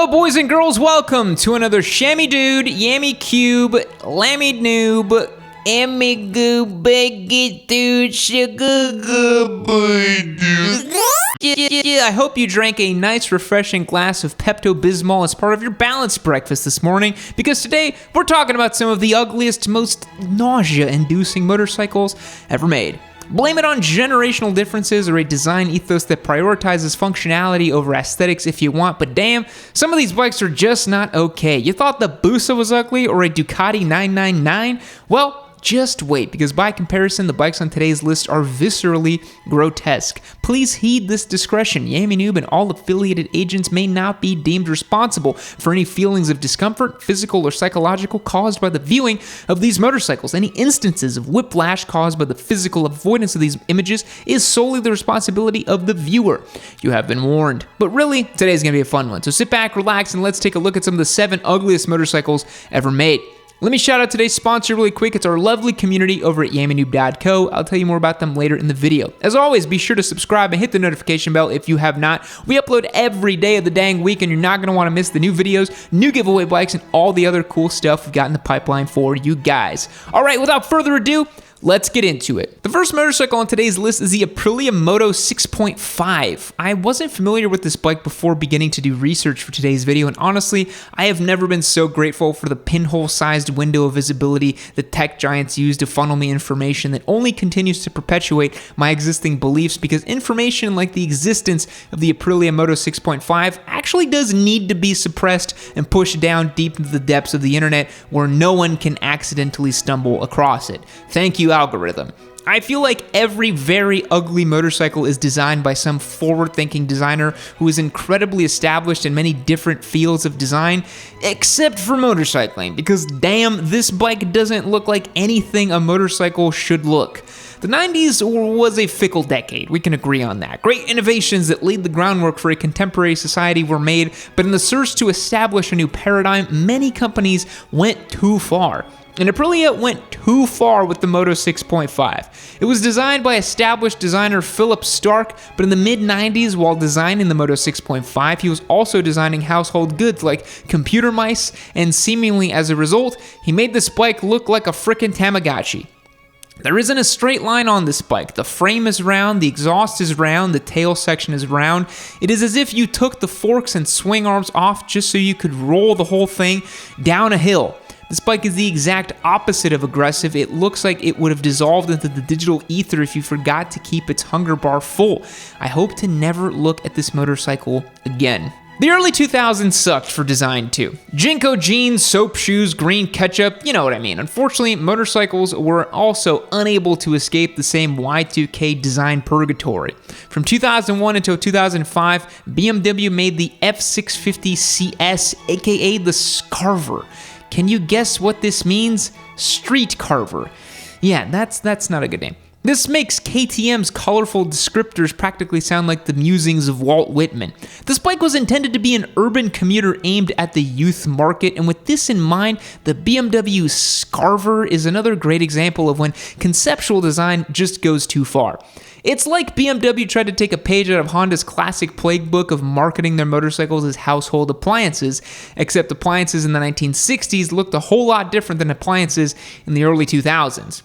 Hello boys and girls, welcome to another Shammy Dude, Yammy Cube, Lammy Noob, Ammy Goob, Baggy Dude, Sugar Boy Dude. I hope you drank a nice refreshing glass of Pepto-Bismol as part of your balanced breakfast this morning, because today we're talking about some of the ugliest, most nausea-inducing motorcycles ever made. Blame it on generational differences or a design ethos that prioritizes functionality over aesthetics if you want, but damn, some of these bikes are just not okay. You thought the Busa was ugly or a Ducati 999? Well, just wait, because by comparison, the bikes on today's list are viscerally grotesque. Please heed this discretion. Yammy Noob and all affiliated agents may not be deemed responsible for any feelings of discomfort, physical or psychological, caused by the viewing of these motorcycles. Any instances of whiplash caused by the physical avoidance of these images is solely the responsibility of the viewer. You have been warned. But really, today's gonna be a fun one. So sit back, relax, and let's take a look at some of the 7 ugliest motorcycles ever made. Let me shout out today's sponsor really quick. It's our lovely community over at yammynoob.co. I'll tell you more about them later in the video. As always, be sure to subscribe and hit the notification bell if you have not. We upload every day of the dang week, and you're not going to want to miss the new videos, new giveaway bikes, and all the other cool stuff we've got in the pipeline for you guys. All right, without further ado, let's get into it. The first motorcycle on today's list is the Aprilia Moto 6.5. I wasn't familiar with this bike before beginning to do research for today's video, and honestly, I have never been so grateful for the pinhole-sized window of visibility the tech giants use to funnel me information that only continues to perpetuate my existing beliefs, because information like the existence of the Aprilia Moto 6.5 actually does need to be suppressed and pushed down deep into the depths of the internet where no one can accidentally stumble across it. Thank you, algorithm. I feel like every very ugly motorcycle is designed by some forward-thinking designer who is incredibly established in many different fields of design, except for motorcycling, because damn, this bike doesn't look like anything a motorcycle should look. The 90s was a fickle decade, we can agree on that. Great innovations that laid the groundwork for a contemporary society were made, but in the search to establish a new paradigm, many companies went too far. And Aprilia went too far with the Moto 6.5. It was designed by established designer Philip Stark, but in the mid-90s, while designing the Moto 6.5, he was also designing household goods like computer mice, and seemingly as a result, he made this bike look like a frickin' Tamagotchi. There isn't a straight line on this bike. The frame is round, the exhaust is round, the tail section is round. It is as if you took the forks and swing arms off just so you could roll the whole thing down a hill. This bike is the exact opposite of aggressive. It looks like it would have dissolved into the digital ether if you forgot to keep its hunger bar full. I hope to never look at this motorcycle again. The early 2000s sucked for design too. Jinko jeans, soap shoes, green ketchup, you know what I mean. Unfortunately, motorcycles were also unable to escape the same Y2K design purgatory. From 2001 until 2005, BMW made the F650CS, aka the Scarver. Can you guess what this means? Street carver. Yeah, that's not a good name. This makes KTM's colorful descriptors practically sound like the musings of Walt Whitman. This bike was intended to be an urban commuter aimed at the youth market, and with this in mind, the BMW Scarver is another great example of when conceptual design just goes too far. It's like BMW tried to take a page out of Honda's classic playbook of marketing their motorcycles as household appliances, except appliances in the 1960s looked a whole lot different than appliances in the early 2000s.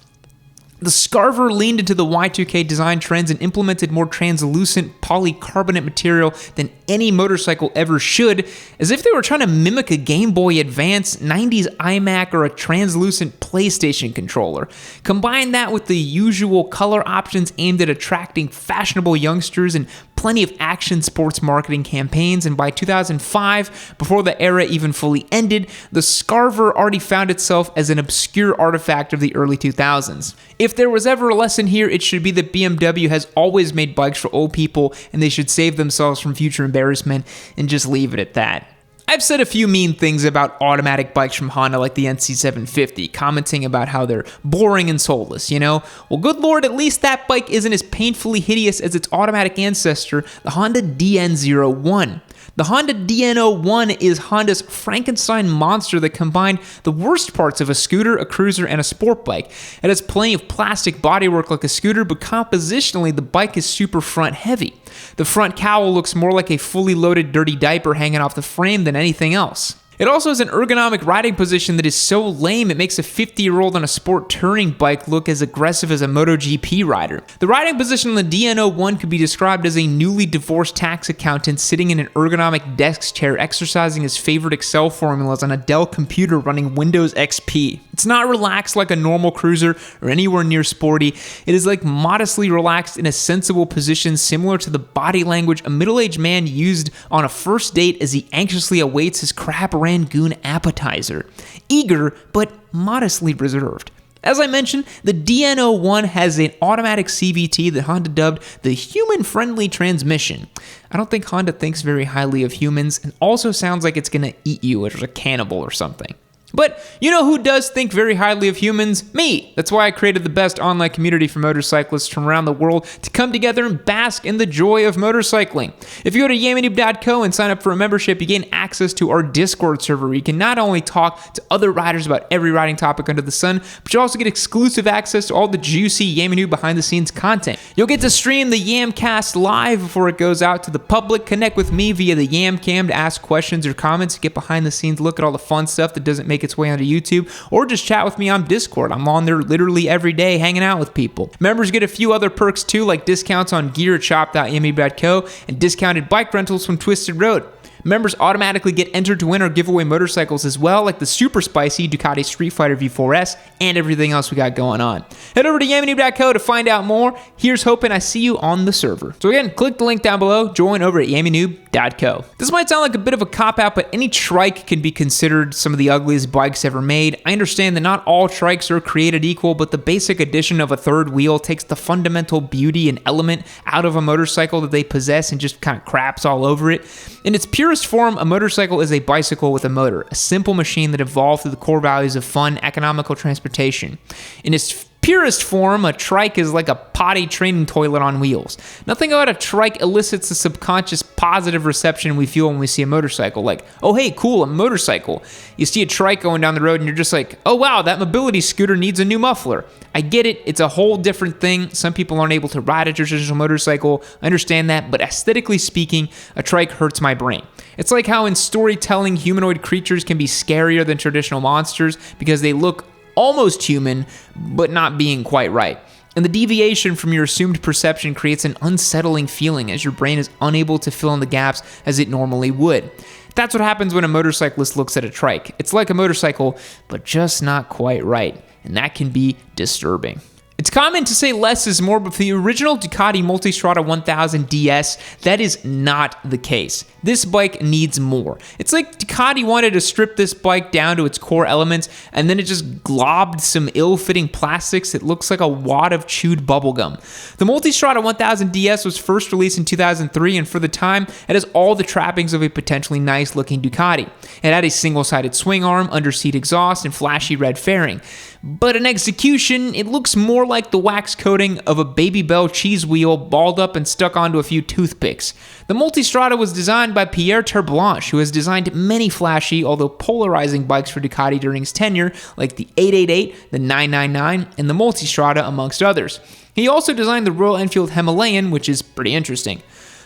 The Scarver leaned into the Y2K design trends and implemented more translucent polycarbonate material than any motorcycle ever should, as if they were trying to mimic a Game Boy Advance, 90s iMac, or a translucent PlayStation controller. Combine that with the usual color options aimed at attracting fashionable youngsters and plenty of action sports marketing campaigns, and by 2005, before the era even fully ended, the Scarver already found itself as an obscure artifact of the early 2000s. If there was ever a lesson here, it should be that BMW has always made bikes for old people, and they should save themselves from future embarrassment and just leave it at that. I've said a few mean things about automatic bikes from Honda like the NC750, commenting about how they're boring and soulless, you know? Well, good lord, at least that bike isn't as painfully hideous as its automatic ancestor, the Honda DN01. The Honda DN01 is Honda's Frankenstein monster that combined the worst parts of a scooter, a cruiser, and a sport bike. It has plenty of plastic bodywork like a scooter, but compositionally the bike is super front heavy. The front cowl looks more like a fully loaded dirty diaper hanging off the frame than anything else. It also has an ergonomic riding position that is so lame it makes a 50-year-old on a sport touring bike look as aggressive as a MotoGP rider. The riding position on the DN01 could be described as a newly divorced tax accountant sitting in an ergonomic desk chair exercising his favorite Excel formulas on a Dell computer running Windows XP. It's not relaxed like a normal cruiser or anywhere near sporty. It is like modestly relaxed in a sensible position similar to the body language a middle-aged man used on a first date as he anxiously awaits his crab Rangoon appetizer. Eager, but modestly reserved. As I mentioned, the DN01 has an automatic CVT that Honda dubbed the human-friendly transmission. I don't think Honda thinks very highly of humans, and also sounds like it's gonna eat you as a cannibal or something. But you know who does think very highly of humans? Me! That's why I created the best online community for motorcyclists from around the world to come together and bask in the joy of motorcycling. If you go to yammynoob.co and sign up for a membership, you gain access to our Discord server where you can not only talk to other riders about every riding topic under the sun, but you also get exclusive access to all the juicy Yammy Noob behind-the-scenes content. You'll get to stream the Yamcast live before it goes out to the public, connect with me via the Yamcam to ask questions or comments, get behind-the-scenes look at all the fun stuff that doesn't make its way onto YouTube, or just chat with me on Discord. I'm on there literally every day hanging out with people. Members get a few other perks too, like discounts on gear at shop.yammy.co and discounted bike rentals from Twisted Road. Members automatically get entered to win or giveaway motorcycles as well, like the super spicy Ducati Street Fighter V4S and everything else we got going on. Head over to yammynoob.co to find out more. Here's hoping I see you on the server. So again, click the link down below, join over at yammynoob.co. This might sound like a bit of a cop-out, but any trike can be considered some of the ugliest bikes ever made. I understand that not all trikes are created equal, but the basic addition of a third wheel takes the fundamental beauty and element out of a motorcycle that they possess and just kind of craps all over it. In its purest form, a motorcycle is a bicycle with a motor, a simple machine that evolved through the core values of fun, economical transportation. In its purest form, a trike is like a potty training toilet on wheels. Nothing about a trike elicits the subconscious positive reception we feel when we see a motorcycle, like, oh hey, cool, a motorcycle. You see a trike going down the road and you're just like, oh wow, that mobility scooter needs a new muffler. I get it, it's a whole different thing. Some people aren't able to ride a traditional motorcycle, I understand that, but aesthetically speaking, a trike hurts my brain. It's like how in storytelling, humanoid creatures can be scarier than traditional monsters because they look almost human, but not being quite right. And the deviation from your assumed perception creates an unsettling feeling as your brain is unable to fill in the gaps as it normally would. That's what happens when a motorcyclist looks at a trike. It's like a motorcycle, but just not quite right. And that can be disturbing. It's common to say less is more, but for the original Ducati Multistrada 1000 DS, that is not the case. This bike needs more. It's like Ducati wanted to strip this bike down to its core elements, and then it just globbed some ill-fitting plastics that looks like a wad of chewed bubblegum. The Multistrada 1000 DS was first released in 2003, and for the time, it has all the trappings of a potentially nice-looking Ducati. It had a single-sided swing arm, under-seat exhaust, and flashy red fairing. But in execution, it looks more like the wax coating of a Baby Bell cheese wheel balled up and stuck onto a few toothpicks. The Multistrada was designed by Pierre Terblanche, who has designed many flashy, although polarizing bikes for Ducati during his tenure, like the 888, the 999, and the Multistrada, amongst others. He also designed the Royal Enfield Himalayan, which is pretty interesting.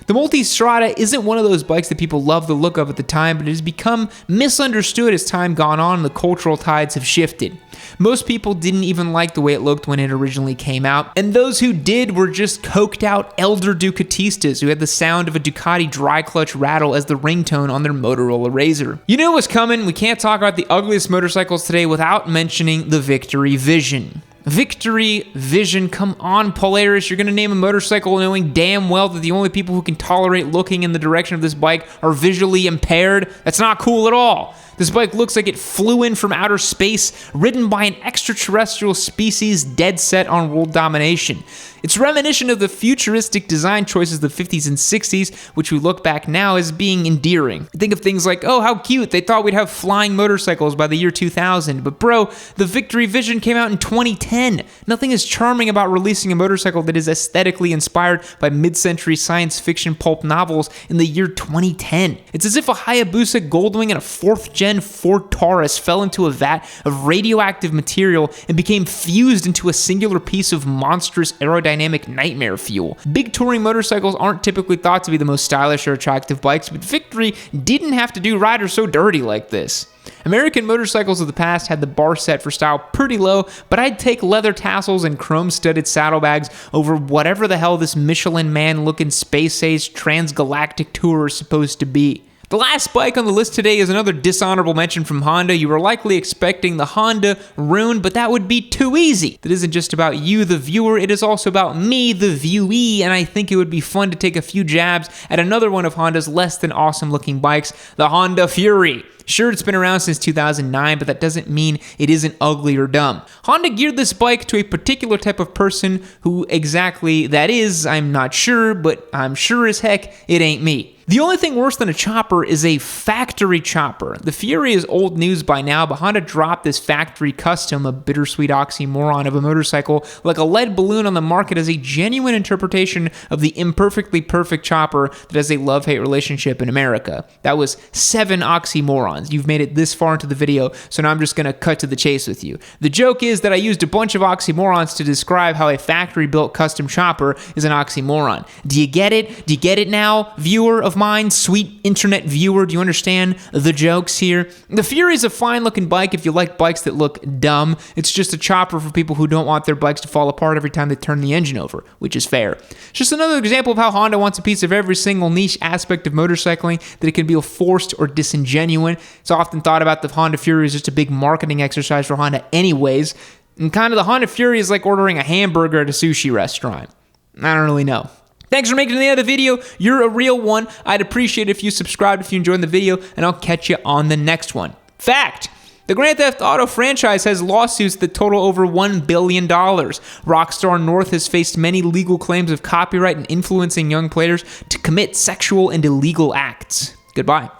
The Multistrada isn't one of those bikes that people love the look of at the time, but it has become misunderstood as time gone on and the cultural tides have shifted. Most people didn't even like the way it looked when it originally came out, and those who did were just coked out elder Ducatistas who had the sound of a Ducati dry clutch rattle as the ringtone on their Motorola Razr. You knew it was coming. We can't talk about the ugliest motorcycles today without mentioning the Victory Vision. Victory Vision, come on Polaris, you're going to name a motorcycle knowing damn well that the only people who can tolerate looking in the direction of this bike are visually impaired? That's not cool at all. This bike looks like it flew in from outer space, ridden by an extraterrestrial species dead set on world domination. It's reminiscent of the futuristic design choices of the 50s and 60s, which we look back now as being endearing. Think of things like, oh, how cute, they thought we'd have flying motorcycles by the year 2000. But bro, the Victory Vision came out in 2010. Nothing is charming about releasing a motorcycle that is aesthetically inspired by mid-century science fiction pulp novels in the year 2010. It's as if a Hayabusa Goldwing and a 4th-gen Ford Taurus fell into a vat of radioactive material and became fused into a singular piece of monstrous aerodynamic nightmare fuel. Big touring motorcycles aren't typically thought to be the most stylish or attractive bikes, but Victory didn't have to do riders so dirty like this. American motorcycles of the past had the bar set for style pretty low, but I'd take leather tassels and chrome-studded saddlebags over whatever the hell this Michelin Man-looking space-age transgalactic tour is supposed to be. The last bike on the list today is another dishonorable mention from Honda. You were likely expecting the Honda Rune, but that would be too easy. That isn't just about you, the viewer, it is also about me, the viewee, and I think it would be fun to take a few jabs at another one of Honda's less than awesome looking bikes, the Honda Fury. Sure, it's been around since 2009, but that doesn't mean it isn't ugly or dumb. Honda geared this bike to a particular type of person who exactly that is, I'm not sure, but I'm sure as heck it ain't me. The only thing worse than a chopper is a factory chopper. The Fury is old news by now, but Honda dropped this factory custom, a bittersweet oxymoron of a motorcycle, like a lead balloon on the market as a genuine interpretation of the imperfectly perfect chopper that has a love-hate relationship in America. That was 7 oxymorons. You've made it this far into the video, so now I'm just going to cut to the chase with you. The joke is that I used a bunch of oxymorons to describe how a factory-built custom chopper is an oxymoron. Do you get it? Do you get it now, viewer of mine, sweet internet viewer? Do you understand the jokes here? The Fury is a fine-looking bike if you like bikes that look dumb. It's just a chopper for people who don't want their bikes to fall apart every time they turn the engine over, which is fair. It's just another example of how Honda wants a piece of every single niche aspect of motorcycling that it can be forced or disingenuine. It's often thought about the Honda Fury as just a big marketing exercise for Honda anyways, and kind of the Honda Fury is like ordering a hamburger at a sushi restaurant. I don't really know. Thanks for making it to the end of the video. You're a real one. I'd appreciate it if you subscribed if you enjoyed the video, and I'll catch you on the next one. Fact! The Grand Theft Auto franchise has lawsuits that total over $1 billion. Rockstar North has faced many legal claims of copyright and influencing young players to commit sexual and illegal acts. Goodbye.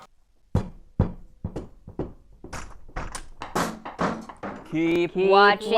Keep watching.